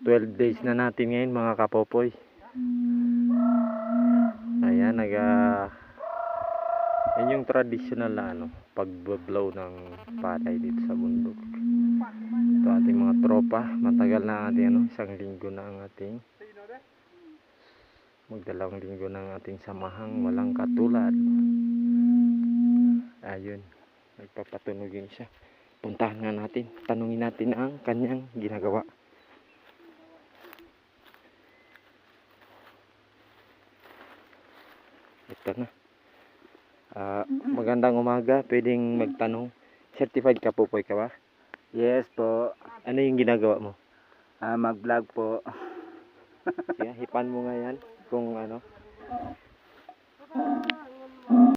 12 days na natin ngayon mga kapopoy. Ayan, yan yung traditional na pagbablow ng patay dito sa bundok. Ito ating mga tropa, matagal na ating isang linggo na ang ating magdalawang linggo na ang ating samahang walang katulad. Ayun, nagpapatunugin siya. Puntahan nga natin, tanungin natin ang kanyang ginagawa. Ito na. Magandang umaga, pwedeng magtanong. Certified ka po ka ba? Yes po. Ano yung ginagawa mo? Mag-vlog po. Kaya hipan mo nga yan kung ano.